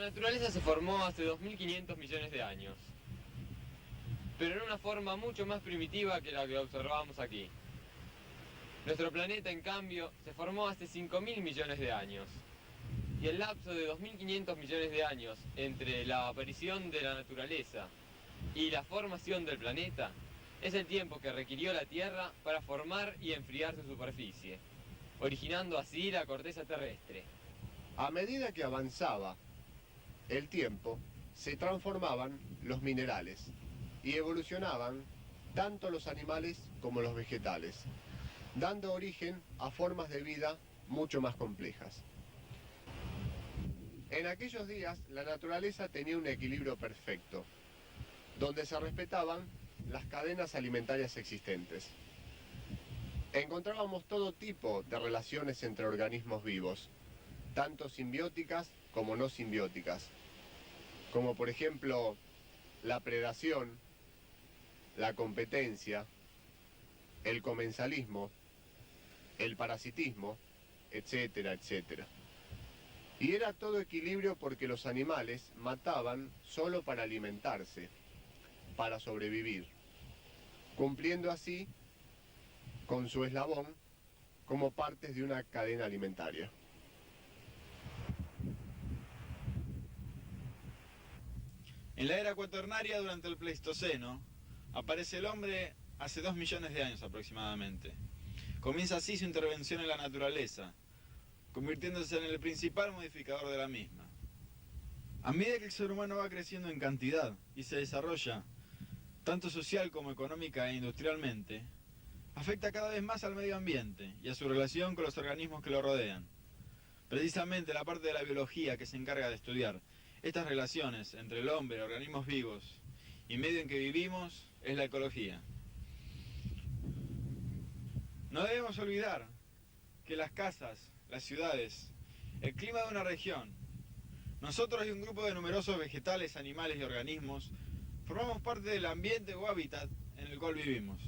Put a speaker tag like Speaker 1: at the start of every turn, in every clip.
Speaker 1: naturaleza se formó hace 2500 millones de años, pero en una forma mucho más primitiva que la que observamos aquí. Nuestro planeta, en cambio, se formó hace 5000 millones de años. Y el lapso de 2500 millones de años entre la aparición de la naturaleza y la formación del planeta es el tiempo que requirió la Tierra para formar y enfriar su superficie, originando así la corteza terrestre.
Speaker 2: A medida que avanzaba el tiempo, se transformaban los minerales y evolucionaban tanto los animales como los vegetales, dando origen a formas de vida mucho más complejas. En aquellos días, la naturaleza tenía un equilibrio perfecto, donde se respetaban las cadenas alimentarias existentes. Encontrábamos todo tipo de relaciones entre organismos vivos, tanto simbióticas como no simbióticas, como por ejemplo la predación, la competencia, el comensalismo, el parasitismo, etcétera, etcétera. Y era todo equilibrio porque los animales mataban solo para alimentarse, para sobrevivir, cumpliendo así con su eslabón como partes de una cadena alimentaria.
Speaker 3: En la era cuaternaria, durante el Pleistoceno, aparece el hombre hace 2 millones de años aproximadamente. Comienza así su intervención en la naturaleza, convirtiéndose en el principal modificador de la misma. A medida que el ser humano va creciendo en cantidad y se desarrolla, tanto social como económica e industrialmente, afecta cada vez más al medio ambiente y a su relación con los organismos que lo rodean. Precisamente la parte de la biología que se encarga de estudiar estas relaciones entre el hombre, organismos vivos y medio en que vivimos es la ecología. No debemos olvidar que las casas, las ciudades, el clima de una región, nosotros y un grupo de numerosos vegetales, animales y organismos formamos parte del ambiente o hábitat en el cual vivimos.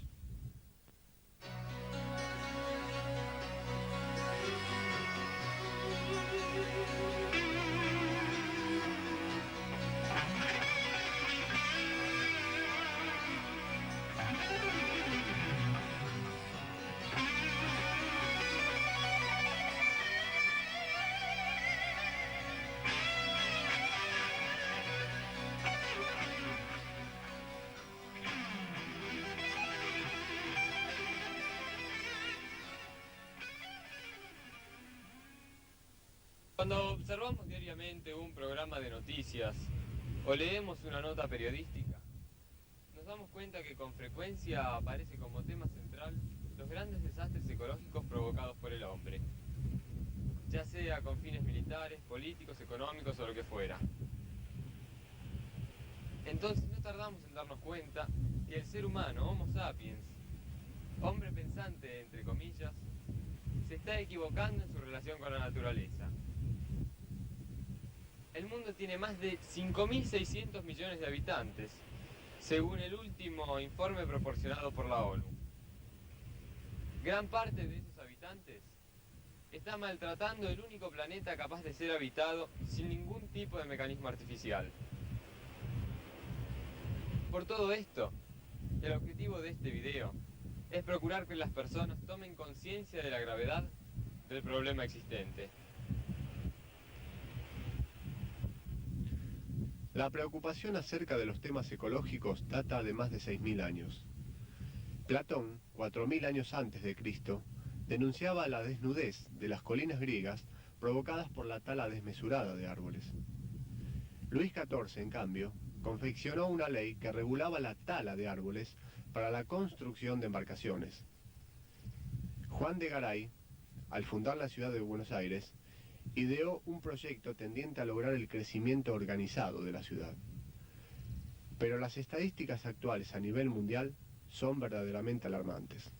Speaker 1: Cuando observamos diariamente un programa de noticias o leemos una nota periodística, nos damos cuenta que con frecuencia aparece como tema central los grandes desastres ecológicos provocados por el hombre, ya sea con fines militares, políticos, económicos o lo que fuera. Entonces no tardamos en darnos cuenta que el ser humano, Homo sapiens, hombre pensante entre comillas, se está equivocando en su relación con la naturaleza. El mundo tiene más de 5.600 millones de habitantes, según el último informe proporcionado por la ONU. Gran parte de esos habitantes está maltratando el único planeta capaz de ser habitado sin ningún tipo de mecanismo artificial. Por todo esto, el objetivo de este video es procurar que las personas tomen conciencia de la gravedad del problema existente.
Speaker 2: La preocupación acerca de los temas ecológicos data de más de 6000 años. Platón, 4000 años antes de Cristo, denunciaba la desnudez de las colinas griegas provocadas por la tala desmesurada de árboles. Luis XIV, en cambio, confeccionó una ley que regulaba la tala de árboles para la construcción de embarcaciones. Juan de Garay, al fundar la ciudad de Buenos Aires, ideó un proyecto tendiente a lograr el crecimiento organizado de la ciudad. Pero las estadísticas actuales a nivel mundial son verdaderamente alarmantes.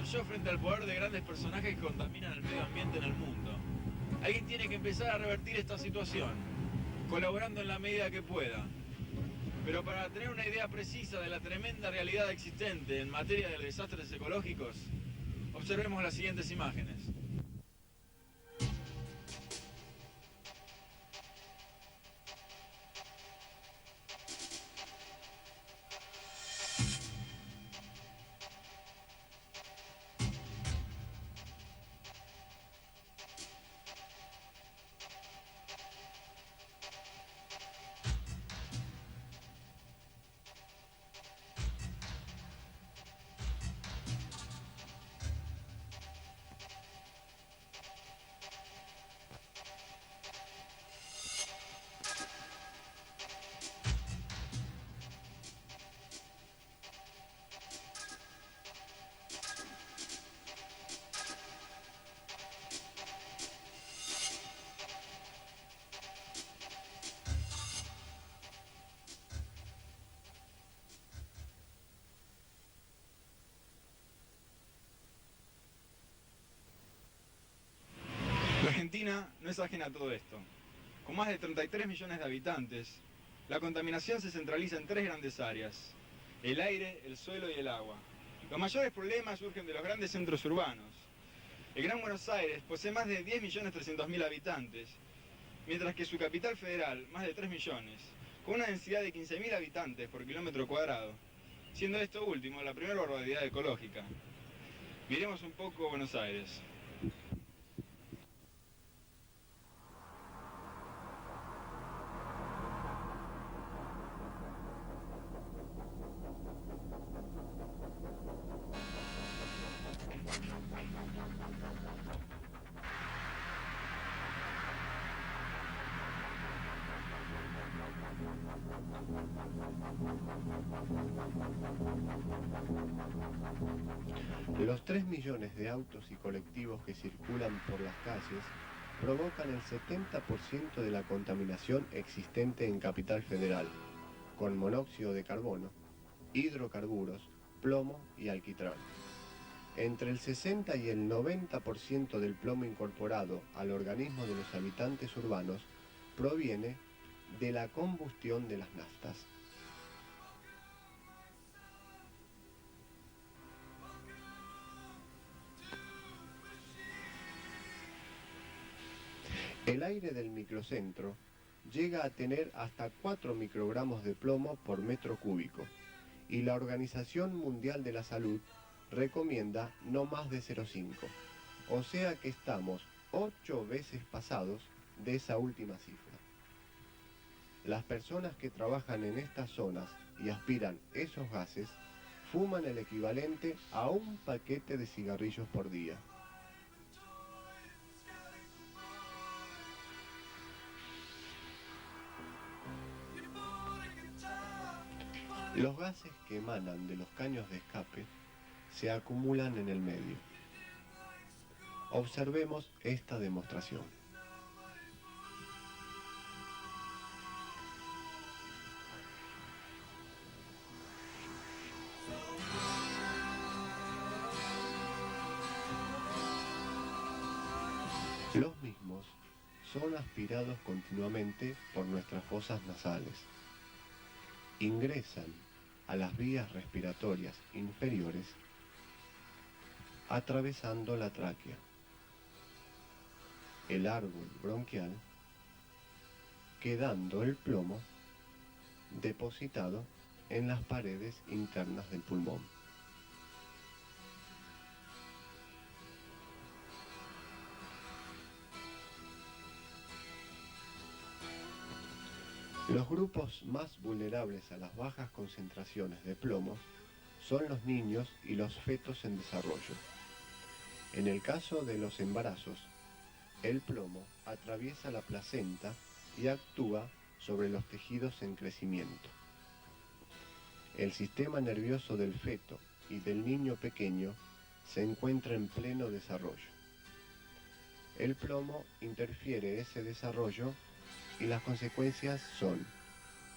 Speaker 3: estamos yo frente al poder de grandes personajes que contaminan el medio ambiente en el mundo. Alguien tiene que empezar a revertir esta situación, colaborando en la medida que pueda. Pero para tener una idea precisa de la tremenda realidad existente en materia de desastres ecológicos, observemos las siguientes imágenes. La Argentina no es ajena a todo esto. Con más de 33 millones de habitantes, la contaminación se centraliza en tres grandes áreas: el aire, el suelo y el agua. Los mayores problemas surgen de los grandes centros urbanos. El Gran Buenos Aires posee más de 10.300.000 habitantes, mientras que su capital federal, más de 3 millones, con una densidad de 15.000 habitantes por kilómetro cuadrado, siendo esto último la primera barbaridad ecológica. Miremos un poco Buenos Aires.
Speaker 2: Los 3 millones de autos y colectivos que circulan por las calles provocan el 70% de la contaminación existente en Capital Federal, con monóxido de carbono, hidrocarburos, plomo y alquitrán. Entre el 60 y el 90% del plomo incorporado al organismo de los habitantes urbanos proviene de la combustión de las naftas. El aire del microcentro llega a tener hasta 4 microgramos de plomo por metro cúbico y la Organización Mundial de la Salud recomienda no más de 0,5, o sea que estamos 8 veces pasados de esa última cifra. Las personas que trabajan en estas zonas y aspiran esos gases fuman el equivalente a un paquete de cigarrillos por día. Los gases que emanan de los caños de escape se acumulan en el medio. Observemos esta demostración. Los mismos son aspirados continuamente por nuestras fosas nasales. Ingresan a las vías respiratorias inferiores atravesando la tráquea, el árbol bronquial, quedando el plomo depositado en las paredes internas del pulmón. Los grupos más vulnerables a las bajas concentraciones de plomo son los niños y los fetos en desarrollo. En el caso de los embarazos, el plomo atraviesa la placenta y actúa sobre los tejidos en crecimiento. El sistema nervioso del feto y del niño pequeño se encuentra en pleno desarrollo. El plomo interfiere ese desarrollo y las consecuencias son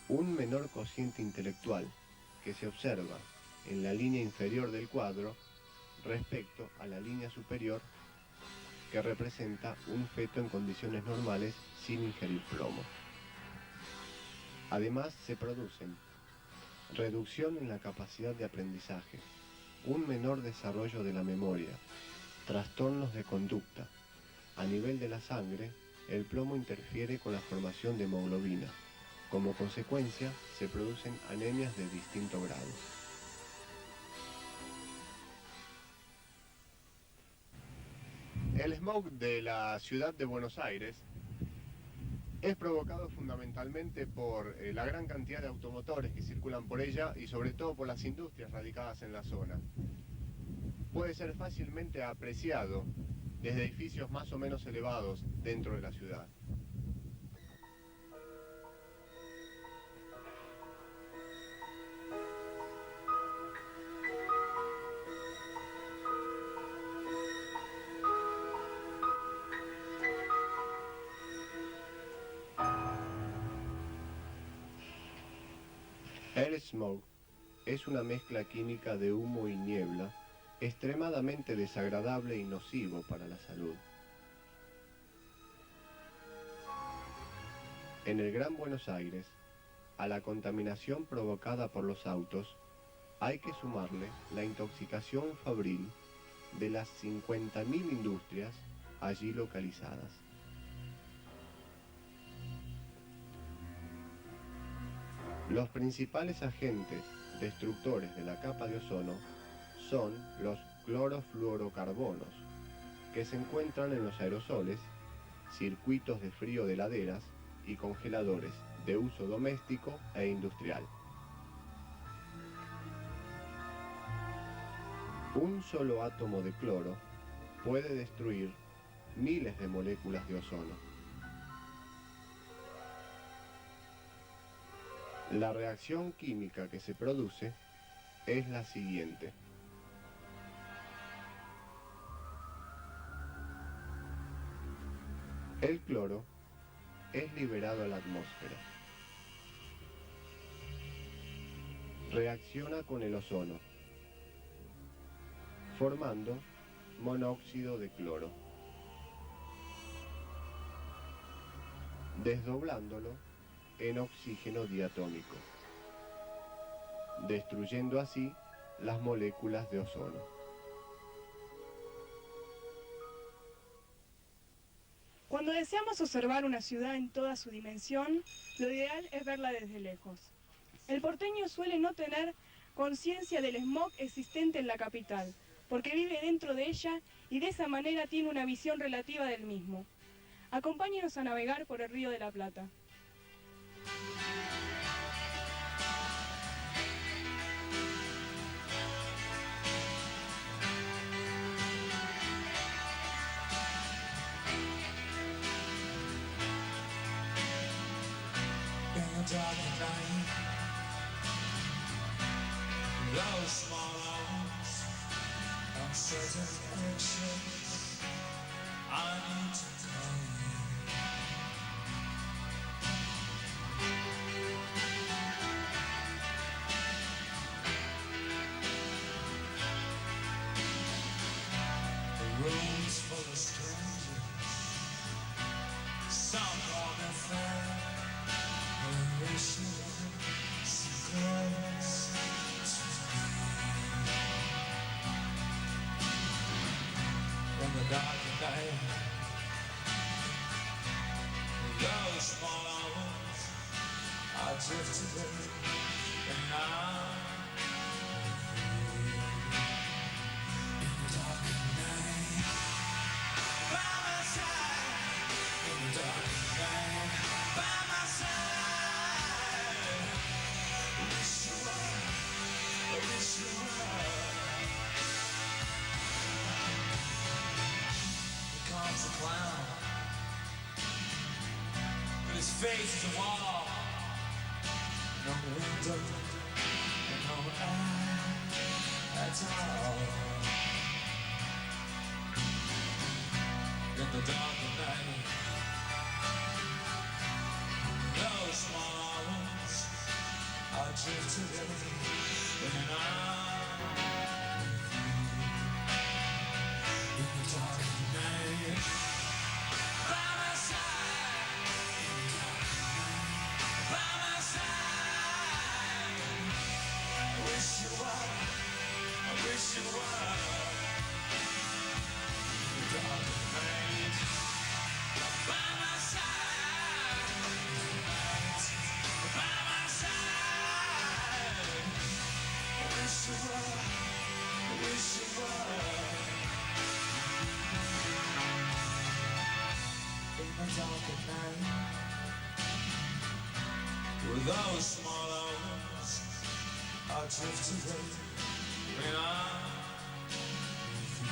Speaker 2: un menor cociente intelectual que se observa en la línea inferior del cuadro respecto a la línea superior, que representa un feto en condiciones normales sin ingerir plomo. Además, se producen reducción en la capacidad de aprendizaje, un menor desarrollo de la memoria, trastornos de conducta. A nivel de la sangre, el plomo interfiere con la formación de hemoglobina. Como consecuencia, se producen anemias de distinto grado. El smog de la ciudad de Buenos Aires es provocado fundamentalmente por la gran cantidad de automotores que circulan por ella y sobre todo por las industrias radicadas en la zona. Puede ser fácilmente apreciado desde edificios más o menos elevados dentro de la ciudad. El smog es una mezcla química de humo y niebla extremadamente desagradable y nocivo para la salud. En el Gran Buenos Aires, a la contaminación provocada por los autos, hay que sumarle la intoxicación fabril de las 50.000 industrias allí localizadas. Los principales agentes destructores de la capa de ozono son los clorofluorocarbonos, que se encuentran en los aerosoles, circuitos de frío de laderas y congeladores de uso doméstico e industrial. Un solo átomo de cloro puede destruir miles de moléculas de ozono. La reacción química que se produce es la siguiente. El cloro es liberado a la atmósfera. Reacciona con el ozono, formando monóxido de cloro. Desdoblándolo en oxígeno diatómico, destruyendo así las moléculas de ozono.
Speaker 4: Cuando deseamos observar una ciudad en toda su dimensión, lo ideal es verla desde lejos. El porteño suele no tener conciencia del smog existente en la capital, porque vive dentro de ella y de esa manera tiene una visión relativa del mismo. Acompáñenos a navegar por el Río de la Plata.
Speaker 5: Dark night, those small hours, uncertain actions, I need to tell you. The room's full of strangers, some call me friends. In the dark night, those small hours I drifted in, and now in the dark night, by my side, in the dark night, by my side. Comes a clown, but his face is a wall. No window and no eye at all. In the dark of night, those small hours I drifted in and out. With those small hours I drift away when I'm with you.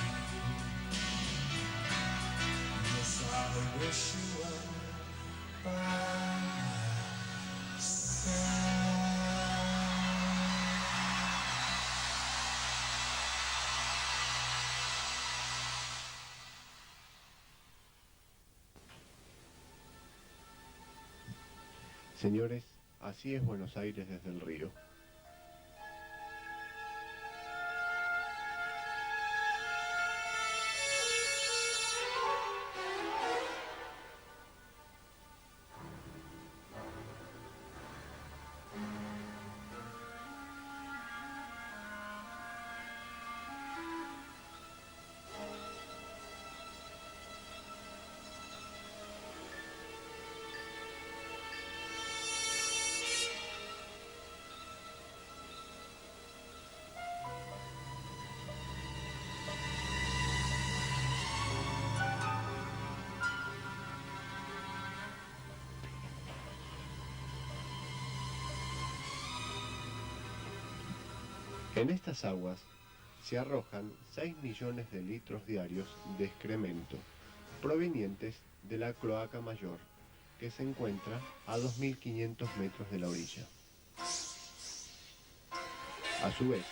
Speaker 5: Yes, I wish you were by my side.
Speaker 2: Señores, así es Buenos Aires desde el río. En estas aguas se arrojan 6 millones de litros diarios de excremento provenientes de la cloaca mayor, que se encuentra a 2.500 metros de la orilla. A su vez,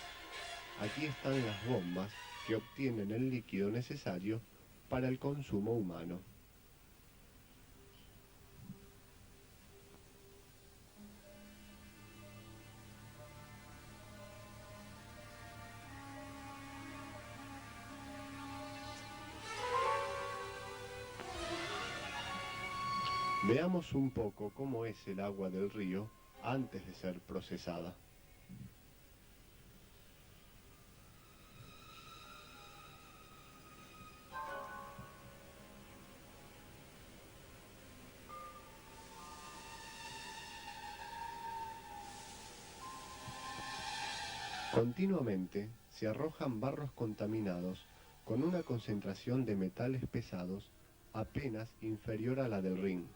Speaker 2: aquí están las bombas que obtienen el líquido necesario para el consumo humano. Veamos un poco cómo es el agua del río antes de ser procesada. Continuamente se arrojan barros contaminados con una concentración de metales pesados apenas inferior a la del Rin.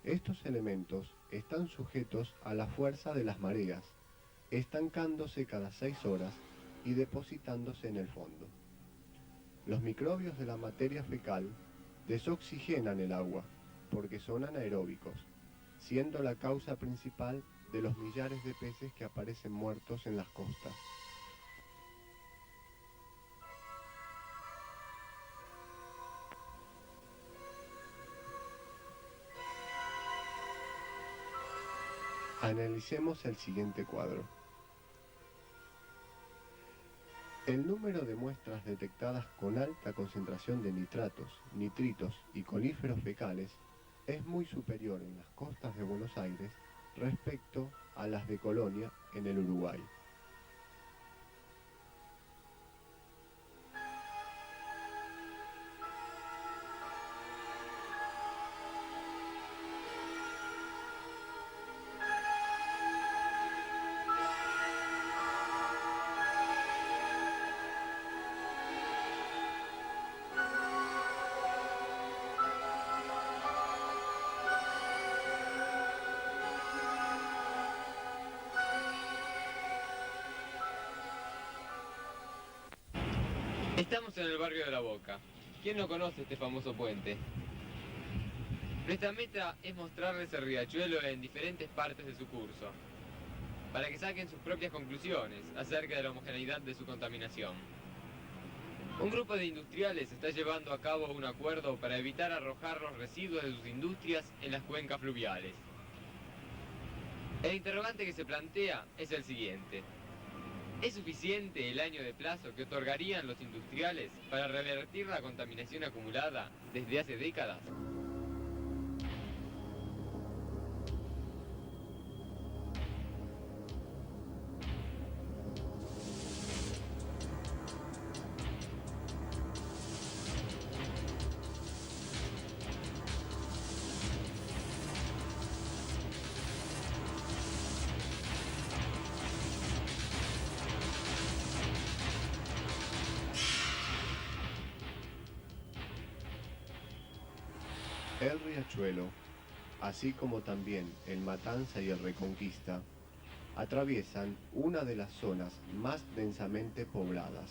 Speaker 2: Estos elementos están sujetos a la fuerza de las mareas, estancándose cada 6 horas y depositándose en el fondo. Los microbios de la materia fecal desoxigenan el agua porque son anaeróbicos, siendo la causa principal de los millares de peces que aparecen muertos en las costas. Analicemos el siguiente cuadro. El número de muestras detectadas con alta concentración de nitratos, nitritos y colíferos fecales es muy superior en las costas de Buenos Aires respecto a las de Colonia en el Uruguay.
Speaker 1: Estamos en el barrio de La Boca. ¿Quién no conoce este famoso puente? Nuestra meta es mostrarles el riachuelo en diferentes partes de su curso, para que saquen sus propias conclusiones acerca de la homogeneidad de su contaminación. Un grupo de industriales está llevando a cabo un acuerdo para evitar arrojar los residuos de sus industrias en las cuencas fluviales. El interrogante que se plantea es el siguiente. ¿Es suficiente el año de plazo que otorgarían los industriales para revertir la contaminación acumulada desde hace décadas?
Speaker 2: El Riachuelo, así como también el Matanza y el Reconquista, atraviesan una de las zonas más densamente pobladas.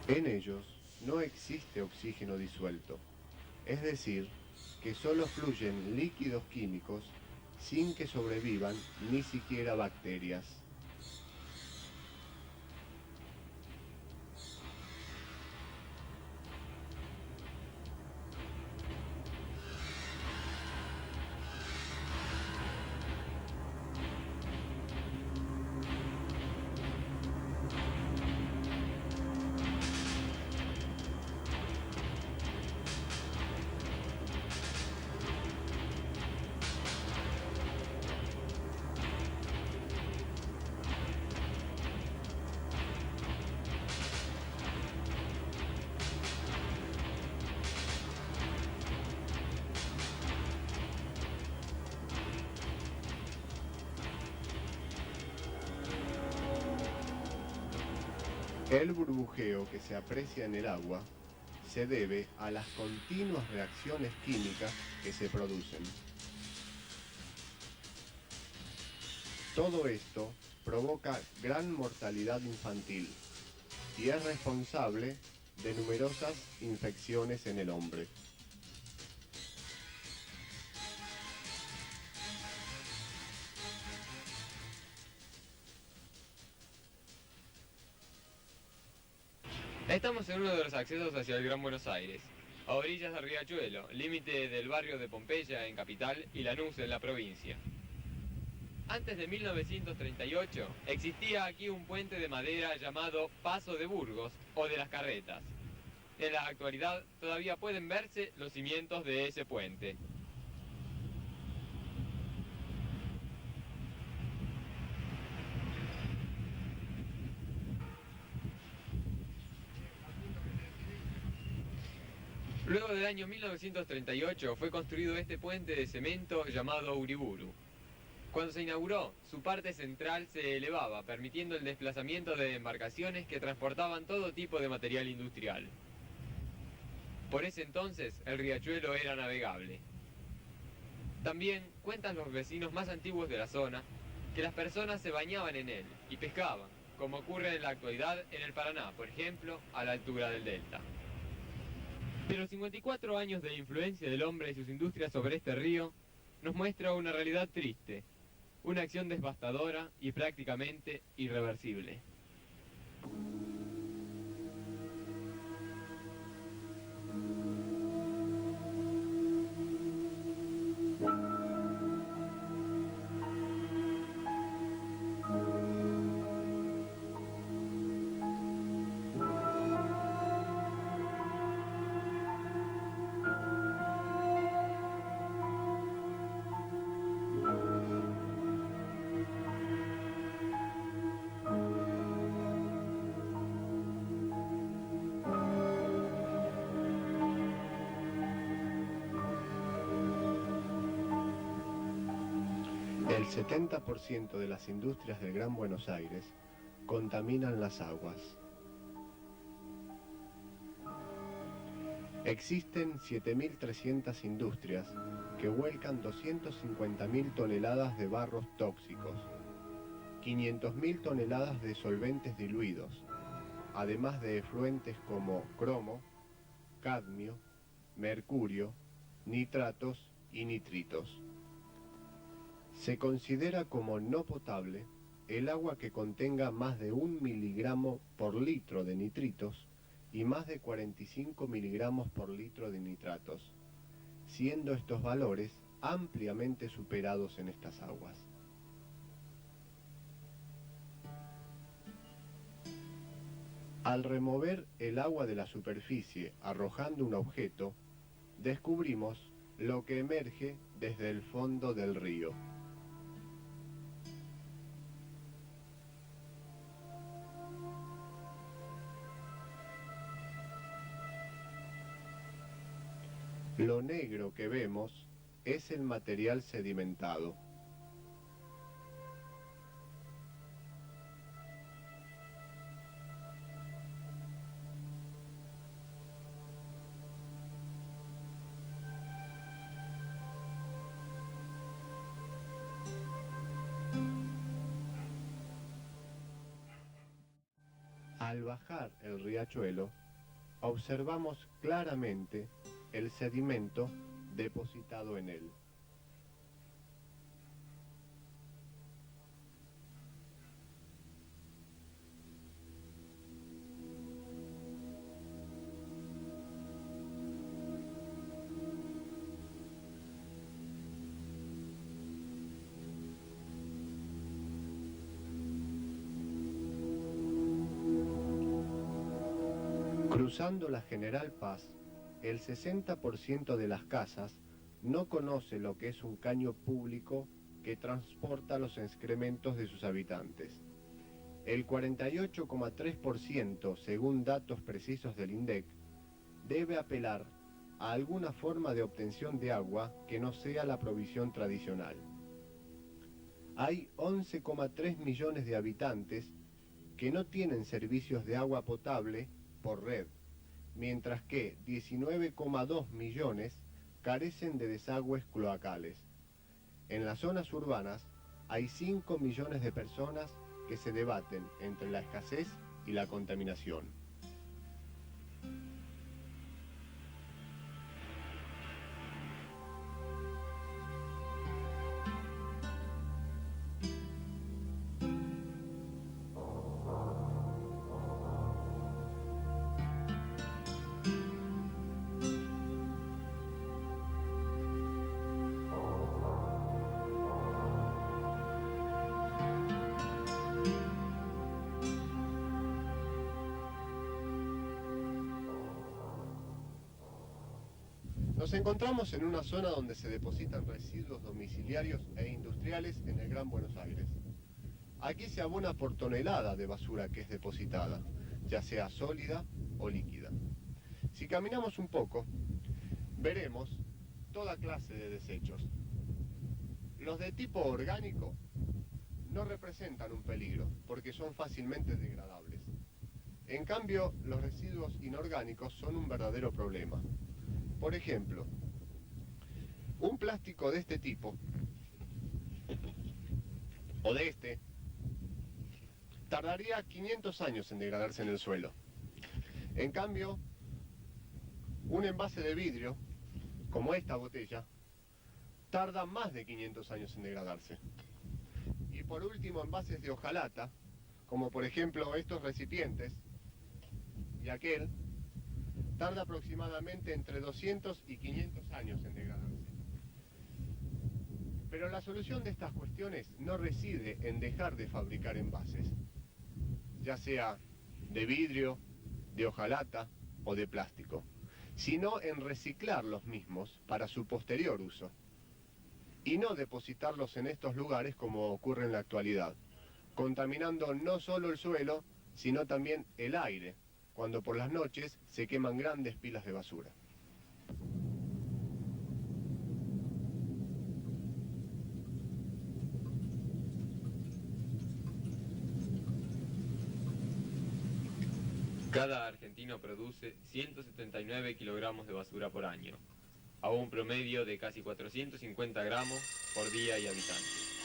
Speaker 2: En ellos no existe oxígeno disuelto, es decir, que solo fluyen líquidos químicos sin que sobrevivan ni siquiera bacterias. El burbujeo que se aprecia en el agua se debe a las continuas reacciones químicas que se producen. Todo esto provoca gran mortalidad infantil y es responsable de numerosas infecciones en el hombre.
Speaker 1: Estamos en uno de los accesos hacia el Gran Buenos Aires, a orillas del Riachuelo, límite del barrio de Pompeya en Capital y Lanús en la provincia. Antes de 1938 existía aquí un puente de madera llamado Paso de Burgos o de las Carretas. En la actualidad todavía pueden verse los cimientos de ese puente. Luego del año 1938 fue construido este puente de cemento llamado Uriburu. Cuando se inauguró, su parte central se elevaba, permitiendo el desplazamiento de embarcaciones que transportaban todo tipo de material industrial. Por ese entonces, el riachuelo era navegable. También cuentan los vecinos más antiguos de la zona que las personas se bañaban en él y pescaban, como ocurre en la actualidad en el Paraná, por ejemplo, a la altura del delta. Pero 54 años de influencia del hombre y sus industrias sobre este río nos muestra una realidad triste, una acción devastadora y prácticamente irreversible.
Speaker 2: El 70% de las industrias del Gran Buenos Aires contaminan las aguas. Existen 7.300 industrias que vuelcan 250.000 toneladas de barros tóxicos, 500.000 toneladas de solventes diluidos, además de efluentes como cromo, cadmio, mercurio, nitratos y nitritos. Se considera como no potable el agua que contenga más de 1 miligramo por litro de nitritos y más de 45 miligramos por litro de nitratos, siendo estos valores ampliamente superados en estas aguas. Al remover el agua de la superficie arrojando un objeto, descubrimos lo que emerge desde el fondo del río. Lo negro que vemos es el material sedimentado. Al bajar el riachuelo, observamos claramente el sedimento depositado en él. Cruzando la General Paz, el 60% de las casas no conoce lo que es un caño público que transporta los excrementos de sus habitantes. El 48,3%, según datos precisos del INDEC, debe apelar a alguna forma de obtención de agua que no sea la provisión tradicional. Hay 11,3 millones de habitantes que no tienen servicios de agua potable por red, mientras que 19,2 millones carecen de desagües cloacales. En las zonas urbanas hay 5 millones de personas que se debaten entre la escasez y la contaminación. Nos encontramos en una zona donde se depositan residuos domiciliarios e industriales en el Gran Buenos Aires. Aquí se abona por tonelada de basura que es depositada, ya sea sólida o líquida. Si caminamos un poco, veremos toda clase de desechos. Los de tipo orgánico no representan un peligro porque son fácilmente degradables. En cambio, los residuos inorgánicos son un verdadero problema. Por ejemplo, un plástico de este tipo, o de este, tardaría 500 años en degradarse en el suelo. En cambio, un envase de vidrio, como esta botella, tarda más de 500 años en degradarse. Y por último, envases de hojalata, como por ejemplo estos recipientes y aquel, tarda aproximadamente entre 200 y 500 años en degradarse. Pero la solución de estas cuestiones no reside en dejar de fabricar envases, ya sea de vidrio, de hojalata o de plástico, sino en reciclar los mismos para su posterior uso, y no depositarlos en estos lugares como ocurre en la actualidad, contaminando no solo el suelo, sino también el aire, cuando por las noches se queman grandes pilas de basura.
Speaker 1: Cada argentino produce 179 kilogramos de basura por año, a un promedio de casi 450 gramos por día y habitante.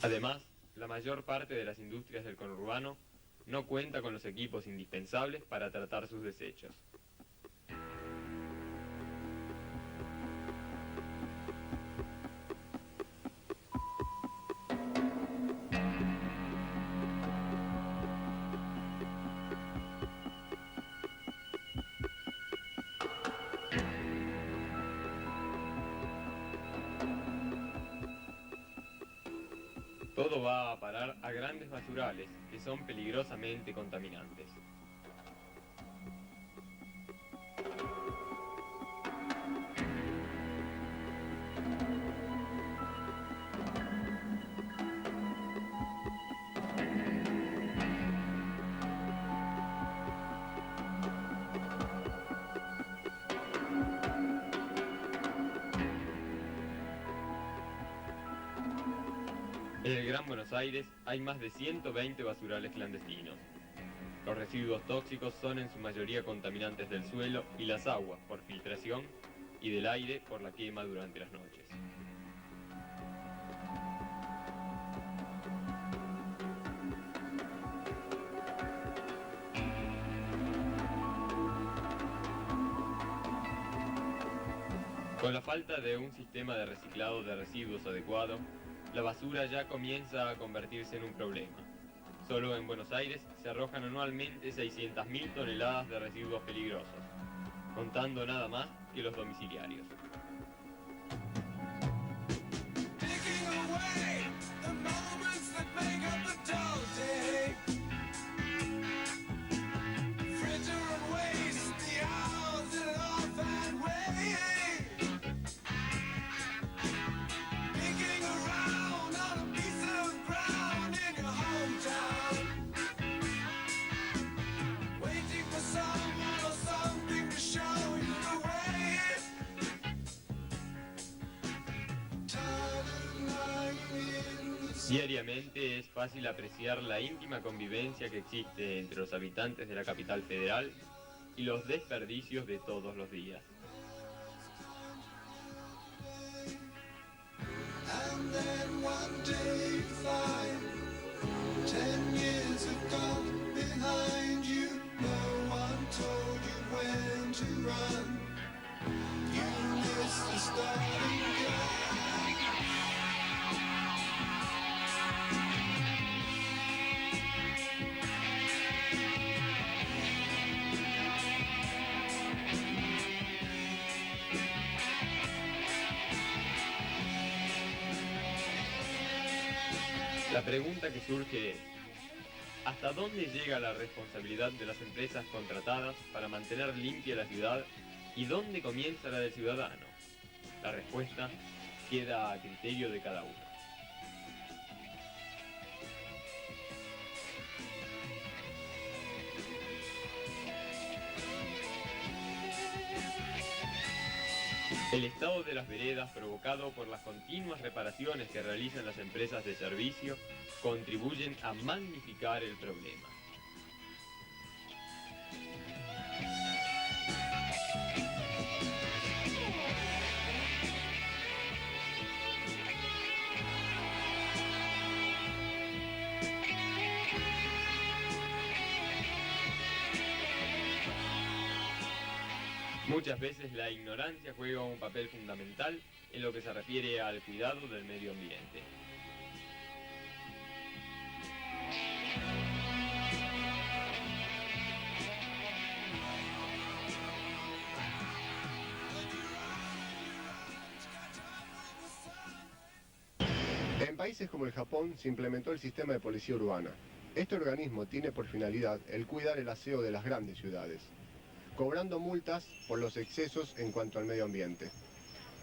Speaker 1: Además, la mayor parte de las industrias del conurbano no cuenta con los equipos indispensables para tratar sus desechos. Todo va a parar a grandes basurales que son peligrosamente contaminantes. En el Gran Buenos Aires hay más de 120 basurales clandestinos. Los residuos tóxicos son en su mayoría contaminantes del suelo y las aguas por filtración y del aire por la quema durante las noches. Con la falta de un sistema de reciclado de residuos adecuado, la basura ya comienza a convertirse en un problema. Solo en Buenos Aires se arrojan anualmente 600.000 toneladas de residuos peligrosos, contando nada más que los domiciliarios.
Speaker 5: Taking away the moments that make up a dull day. Fritter and waste the hours that off and way. Picking around on a piece of ground in your hometown. Waiting for someone or something to show you the way. Tired of lying in the
Speaker 1: Diariamente es fácil apreciar la íntima convivencia que existe entre los habitantes de la capital federal y los desperdicios de todos los días.
Speaker 5: And then one day you find 10 years have gone behind you. No one told you when to run. You missed the starting gun.
Speaker 1: La pregunta que surge es, ¿hasta dónde llega la responsabilidad de las empresas contratadas para mantener limpia la ciudad y dónde comienza la del ciudadano? La respuesta queda a criterio de cada uno. El estado de las veredas provocado por las continuas reparaciones que realizan las empresas de servicio contribuyen a magnificar el problema. Muchas veces la ignorancia juega un papel fundamental en lo que se refiere al cuidado del medio ambiente.
Speaker 2: En países como el Japón se implementó el sistema de policía urbana. Este organismo tiene por finalidad el cuidar el aseo de las grandes ciudades, cobrando multas por los excesos en cuanto al medio ambiente.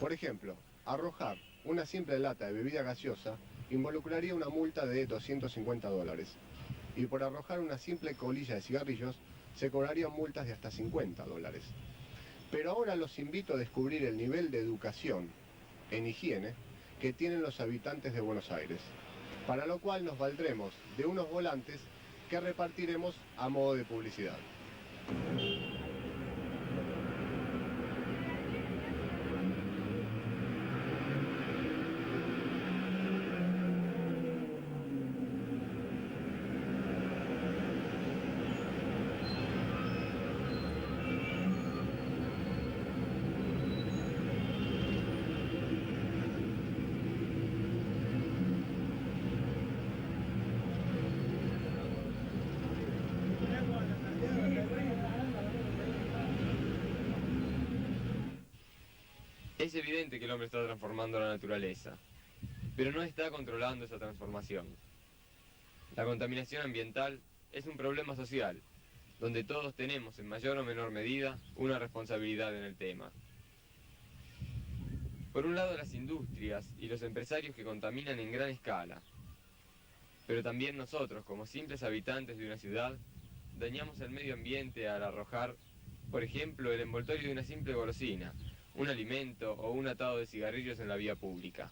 Speaker 2: Por ejemplo, arrojar una simple lata de bebida gaseosa involucraría una multa de $250, y por arrojar una simple colilla de cigarrillos se cobrarían multas de hasta $50. Pero ahora los invito a descubrir el nivel de educación en higiene que tienen los habitantes de Buenos Aires, para lo cual nos valdremos de unos volantes que repartiremos a modo de publicidad.
Speaker 1: Es evidente que el hombre está transformando la naturaleza. pero no está controlando esa transformación. La contaminación ambiental es un problema social, donde todos tenemos en mayor o menor medida una responsabilidad en el tema. Por un lado las industrias y los empresarios que contaminan en gran escala, pero también nosotros, como simples habitantes de una ciudad, dañamos el medio ambiente al arrojar, por ejemplo, el envoltorio de una simple golosina, un alimento o un atado de cigarrillos en la vía pública,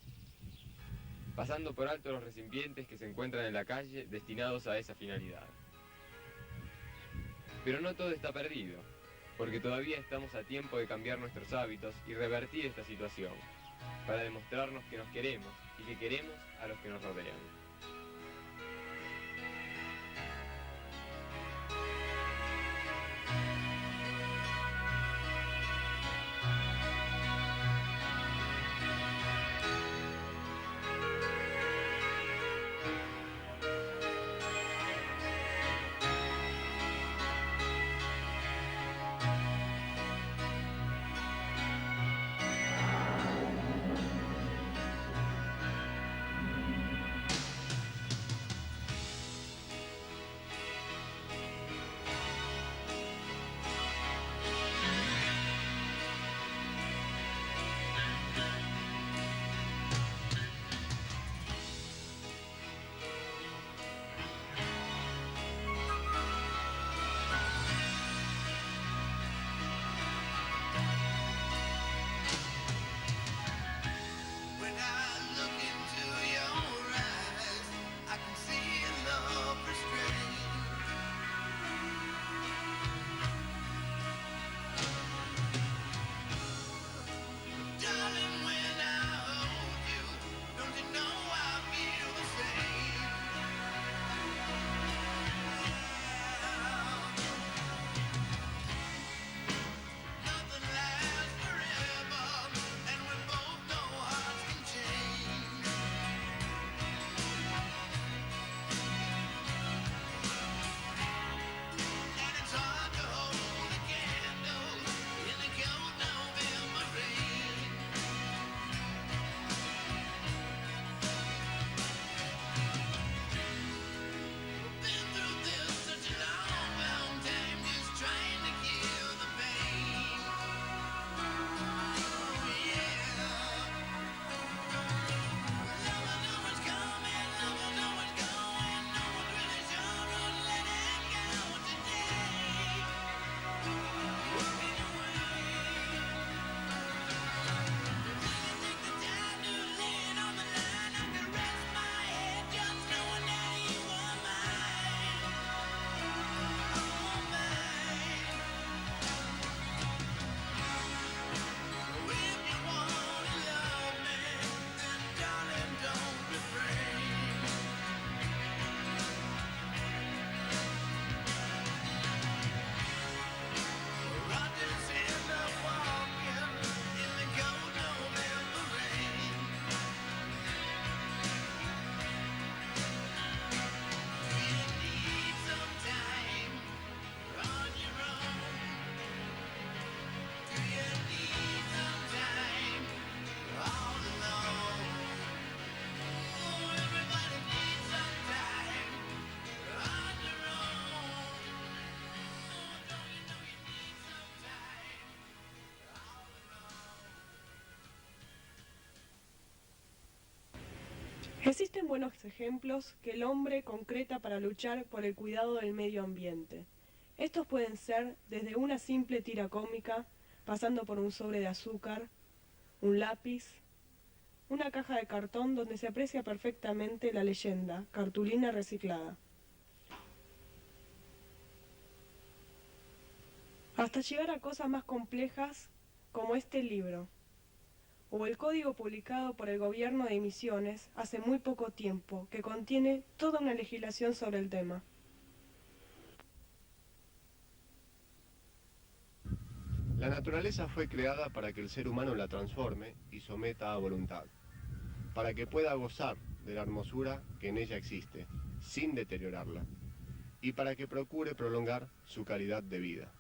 Speaker 1: pasando por alto los recipientes que se encuentran en la calle destinados a esa finalidad. Pero no todo está perdido, porque todavía estamos a tiempo de cambiar nuestros hábitos y revertir esta situación, para demostrarnos que nos queremos y que queremos a los que nos rodean.
Speaker 5: When I look into your eyes, I can see love restrained. Darling, when I hold you, don't you know I feel the same? Nothing lasts forever, and we both know hearts can change. And it's hard to hold a candle in the cold November rain. Been through this such a long time, just trying to kill the pain. Yeah. Never know what's coming, never know what's going. No one's really sure who's letting go today. Walking away. Take the time to lay it on the line. I can rest my head just knowing that you are mine. Oh, mine. If you wanna love me, then darling, don't refrain. I just end up walking in the cold November rain. Do you need some time on your own? Do you need some time all alone? Oh, everybody needs some time on your own. Oh, don't you know you need some time all alone?
Speaker 4: Existen buenos ejemplos que el hombre concreta para luchar por el cuidado del medio ambiente. Estos pueden ser desde una simple tira cómica, pasando por un sobre de azúcar, un lápiz, una caja de cartón donde se aprecia perfectamente la leyenda, cartulina reciclada. Hasta llegar a cosas más complejas como este libro, o el código publicado por el gobierno de Misiones hace muy poco tiempo, que contiene toda una legislación sobre el tema.
Speaker 2: La naturaleza fue creada para que el ser humano la transforme y someta a voluntad, para que pueda gozar de la hermosura que en ella existe, sin deteriorarla, y para que procure prolongar su calidad de vida.